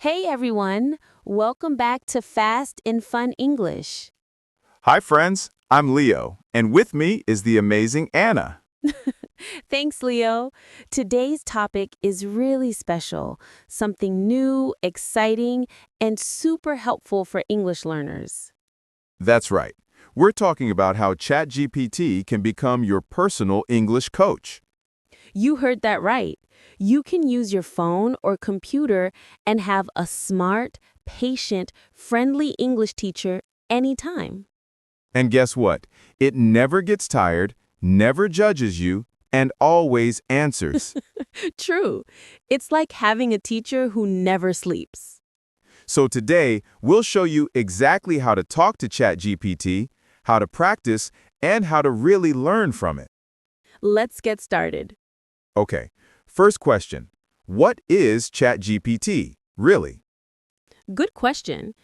Hey everyone, welcome back to Fast&Fun English. Hi, friends. I'm Leo, and with me is the amazing Anna. Thanks, Leo. Today's topic is really special, something new, exciting, and super helpful for English learners. That's right. We're talking about how ChatGPT can become your personal English coach. You heard that right. You can use your phone or computer and have a smart, patient, friendly English teacher anytime. And guess what? It never gets tired, never judges you, and always answers. True. It's like having a teacher who never sleeps. So today, we'll show you exactly how to talk to ChatGPT, how to practice, and how to really learn from it. Let's get started. Okay, first question. What is ChatGPT, really? Good question.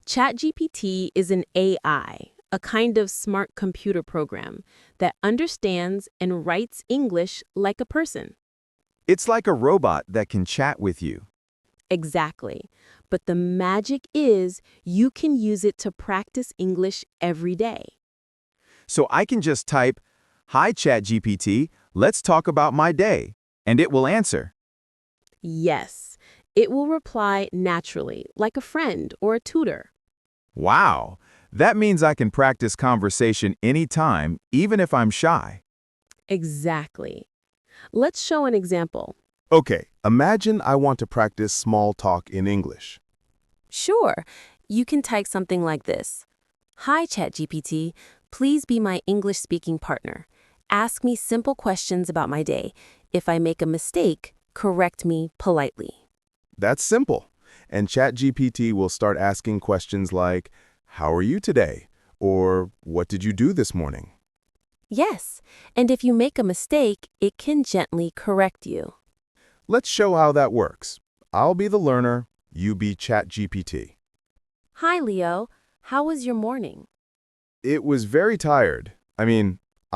ChatGPT is an AI, a kind of smart computer program that understands and writes English like a person. It's like a robot that can chat with you. Exactly. But the magic is you can use it to practice English every day. So I can just type, "Hi ChatGPT, let's talk about my day," and it will answer. Yes, it will reply naturally, like a friend or a tutor. Wow, that means I can practice conversation anytime, even if I'm shy. Exactly. Let's show an example. Okay, imagine I want to practice small talk in English. Sure, you can type something like this. Hi, ChatGPT. Please be my English speaking partner. Ask me simple questions about my day. If I make a mistake, correct me politely. That's simple. And ChatGPT will start asking questions like, "How are you today?" Or "What did you do this morning?" Yes, and if you make a mistake, it can gently correct you. Let's show how that works. I'll be the learner, you be ChatGPT. Hi, Leo. How was your morning? It was very tired.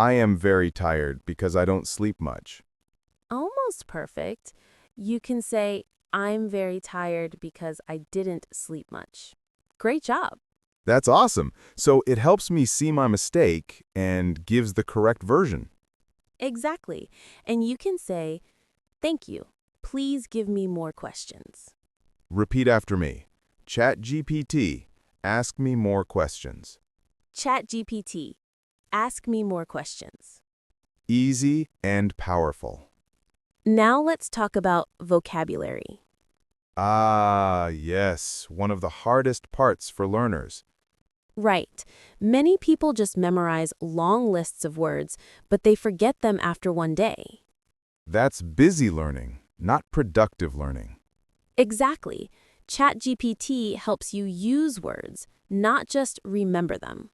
I am very tired because I don't sleep much. Almost perfect. You can say, I'm very tired because I didn't sleep much. Great job. That's awesome. So it helps me see my mistake and gives the correct version. Exactly. And you can say, thank you. Please give me more questions. Repeat after me. ChatGPT, ask me more questions. ChatGPT, ask me more questions. Easy and powerful. Now let's talk about vocabulary. Ah, yes, one of the hardest parts for learners. Right. Many people just memorize long lists of words, but they forget them after one day. That's busy learning, not productive learning. Exactly. ChatGPT helps you use words, not just remember them.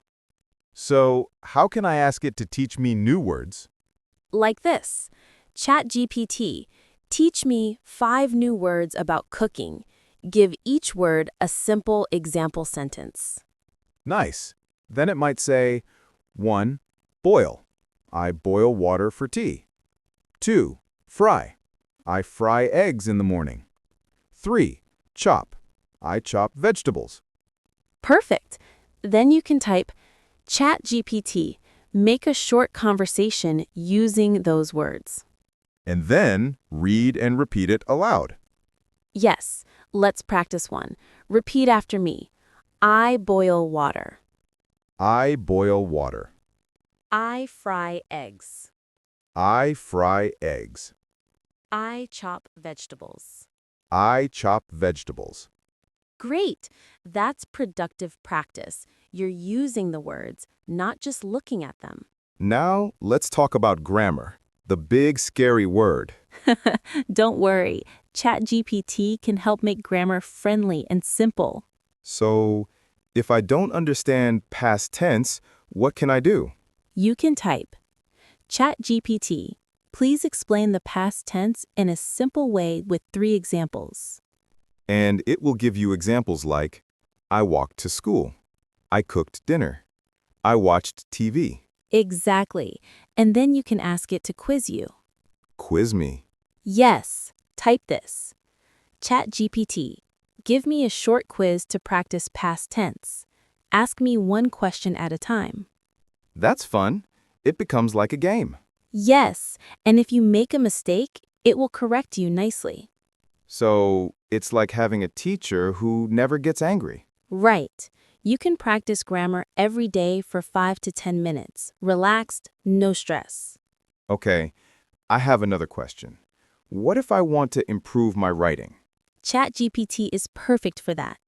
So, how can I ask it to teach me new words? Like this. ChatGPT, teach me 5 new words about cooking. Give each word a simple example sentence. Nice. Then it might say, 1. Boil. I boil water for tea. 2. Fry. I fry eggs in the morning. 3. Chop. I chop vegetables. Perfect. Then you can type, ChatGPT, make a short conversation using those words. And then read and repeat it aloud. Yes, let's practice one. Repeat after me. I boil water. I boil water. I fry eggs. I fry eggs. I chop vegetables. I chop vegetables. Great! That's productive practice. You're using the words, not just looking at them. Now, let's talk about grammar, the big scary word. Don't worry, ChatGPT can help make grammar friendly and simple. So, if I don't understand past tense, what can I do? You can type, ChatGPT, please explain the past tense in a simple way with 3 examples. And it will give you examples like, I walked to school. I cooked dinner. I watched TV. Exactly. And then you can ask it to quiz you. Quiz me. Yes, type this. ChatGPT, Give me a short quiz to practice past tense. Ask me one question at a time. That's fun. It becomes like a game. Yes, and if you make a mistake, it will correct you nicely. So, it's like having a teacher who never gets angry. Right. You can practice grammar every day for 5 to 10 minutes. Relaxed, no stress. Okay, I have another question. What if I want to improve my writing? ChatGPT is perfect for that.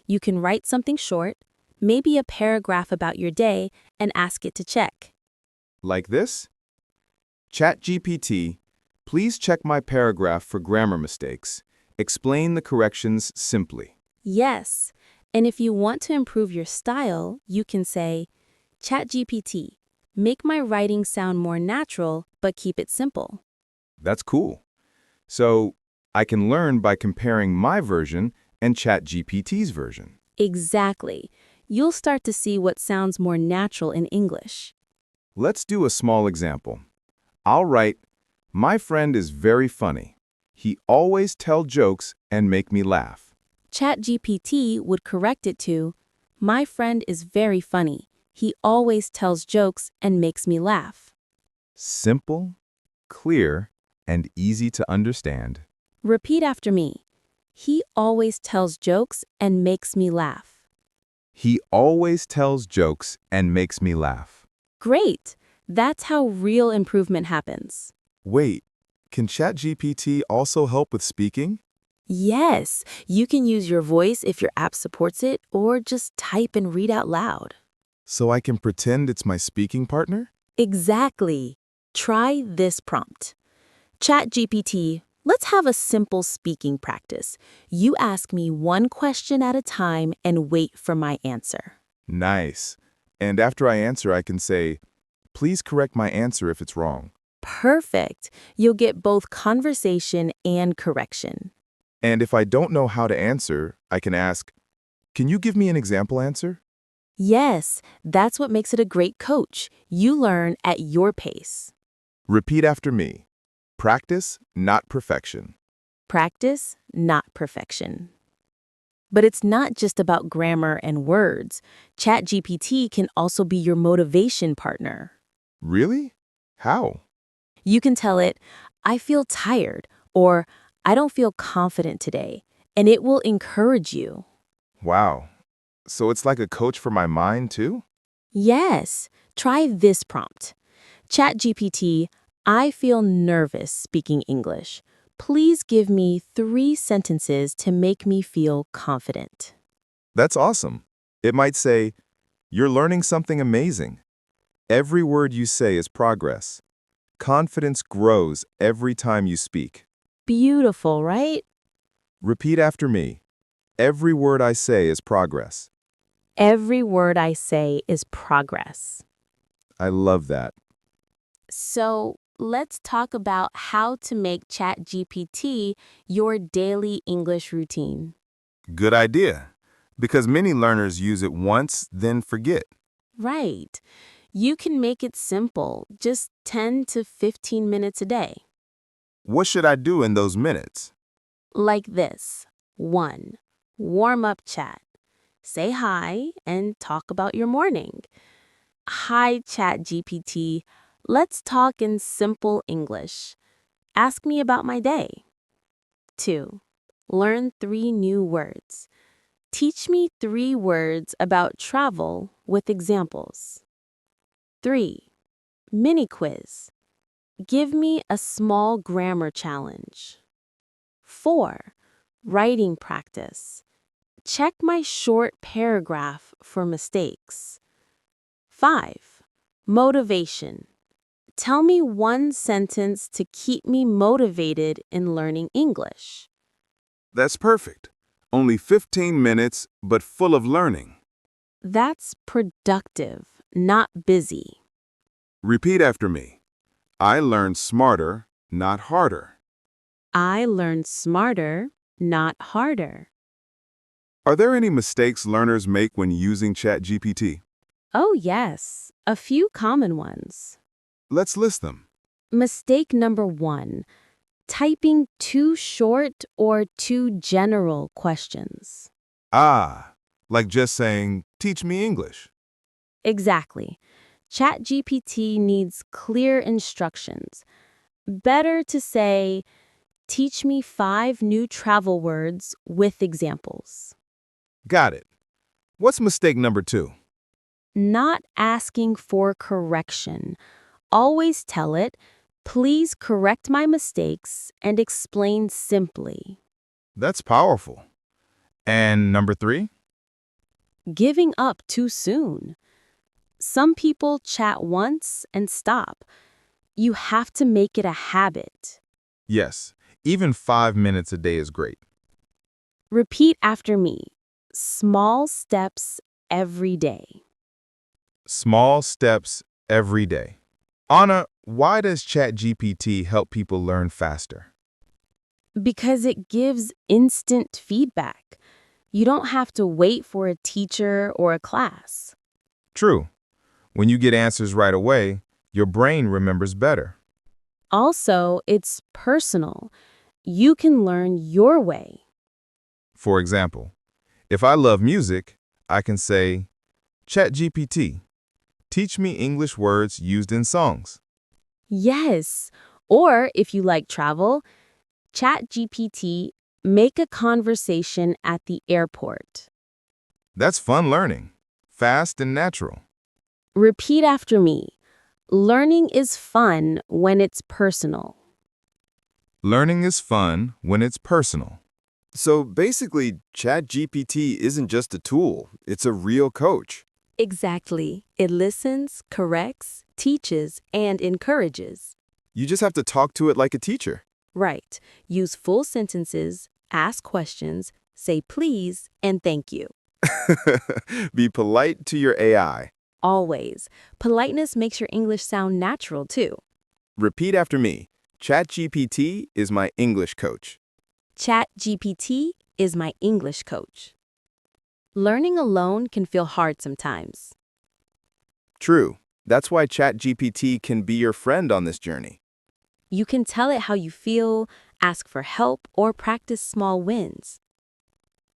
You can write something short, maybe a paragraph about your day, and ask it to check. Like this? ChatGPT, please check my paragraph for grammar mistakes. Explain the corrections simply. Yes, and if you want to improve your style, you can say, ChatGPT, make my writing sound more natural, but keep it simple. That's cool. So, I can learn by comparing my version and ChatGPT's version. Exactly. You'll start to see what sounds more natural in English. Let's do a small example. I'll write, my friend is very funny. He always tell jokes and make me laugh. ChatGPT would correct it to, my friend is very funny. He always tells jokes and makes me laugh. Simple, clear, and easy to understand. Repeat after me. He always tells jokes and makes me laugh. He always tells jokes and makes me laugh. Great! That's how real improvement happens. Wait, can ChatGPT also help with speaking? Yes, you can use your voice if your app supports it, or just type and read out loud. So I can pretend it's my speaking partner? Exactly. Try this prompt. ChatGPT, let's have a simple speaking practice. You ask me one question at a time and wait for my answer. Nice. And after I answer, I can say, please correct my answer if it's wrong. Perfect. You'll get both conversation and correction. And if I don't know how to answer, I can ask, can you give me an example answer? Yes, that's what makes it a great coach. You learn at your pace. Repeat after me. Practice, not perfection. Practice, not perfection. But it's not just about grammar and words. ChatGPT can also be your motivation partner. Really? How? You can tell it, I feel tired, or I don't feel confident today, and it will encourage you. Wow. So it's like a coach for my mind, too? Yes, try this prompt. ChatGPT, I feel nervous speaking English. Please give me 3 sentences to make me feel confident. That's awesome. It might say, you're learning something amazing. Every word you say is progress. Confidence grows every time you speak. Beautiful, right? Repeat after me. Every word I say is progress. Every word I say is progress. I love that. So let's talk about how to make ChatGPT your daily English routine. Good idea. Because many learners use it once, then forget. Right. You can make it simple, just 10 to 15 minutes a day. What should I do in those minutes? Like this. 1. Warm-up chat. Say hi and talk about your morning. Hi, ChatGPT. Let's talk in simple English. Ask me about my day. 2. Learn 3 new words. Teach me 3 words about travel with examples. 3. Mini quiz. Give me a small grammar challenge. 4. Writing practice. Check my short paragraph for mistakes. 5. Motivation. Tell me one sentence to keep me motivated in learning English. That's perfect. Only 15 minutes, but full of learning. That's productive, not busy. Repeat after me. I learn smarter, not harder. I learn smarter, not harder. Are there any mistakes learners make when using ChatGPT? Oh, yes, a few common ones. Let's list them. Mistake number 1. typing too short or too general questions. Ah, like just saying, teach me English. Exactly. ChatGPT needs clear instructions. Better to say, teach me 5 new travel words with examples. Got it. What's mistake number 2? Not asking for correction. Always tell it, please correct my mistakes and explain simply. That's powerful. And number 3? Giving up too soon. Some people chat once and stop. You have to make it a habit. Yes, even 5 minutes a day is great. Repeat after me. Small steps every day. Small steps every day. Anna, why does ChatGPT help people learn faster? Because it gives instant feedback. You don't have to wait for a teacher or a class. True. When you get answers right away, your brain remembers better. Also, it's personal. You can learn your way. For example, if I love music, I can say, ChatGPT, teach me English words used in songs. Yes. Or if you like travel, ChatGPT, make a conversation at the airport. That's fun learning, fast and natural. Repeat after me. Learning is fun when it's personal. Learning is fun when it's personal. So basically, ChatGPT isn't just a tool, it's a real coach. Exactly. It listens, corrects, teaches, and encourages. You just have to talk to it like a teacher. Right. Use full sentences, ask questions, say please, and thank you. Be polite to your AI. Always. Politeness makes your English sound natural, too. Repeat after me. ChatGPT is my English coach. ChatGPT is my English coach. Learning alone can feel hard sometimes. True. That's why ChatGPT can be your friend on this journey. You can tell it how you feel, ask for help, or practice small wins.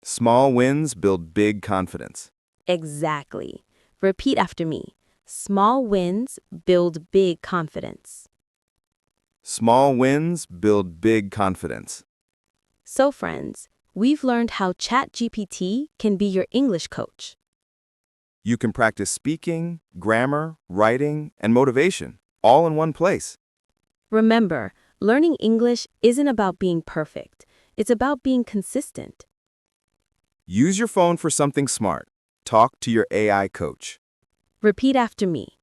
Small wins build big confidence. Exactly. Repeat after me. Small wins build big confidence. Small wins build big confidence. So, friends, we've learned how ChatGPT can be your English coach. You can practice speaking, grammar, writing, and motivation, all in one place. Remember, learning English isn't about being perfect. It's about being consistent. Use your phone for something smart. Talk to your AI coach. Repeat after me.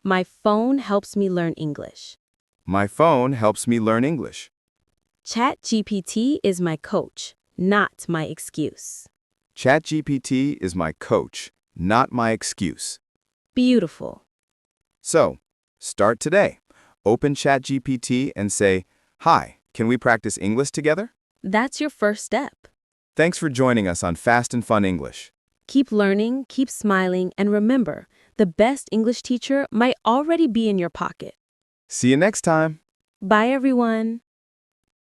My phone helps me learn English. My phone helps me learn English. ChatGPT is my coach, not my excuse. ChatGPT is my coach, not my excuse. Beautiful. So, start today. Open ChatGPT and say, "Hi, can we practice English together?" That's your first step. Thanks for joining us on Fast and Fun English. Keep learning, keep smiling, and remember, the best English teacher might already be in your pocket. See you next time. Bye, everyone.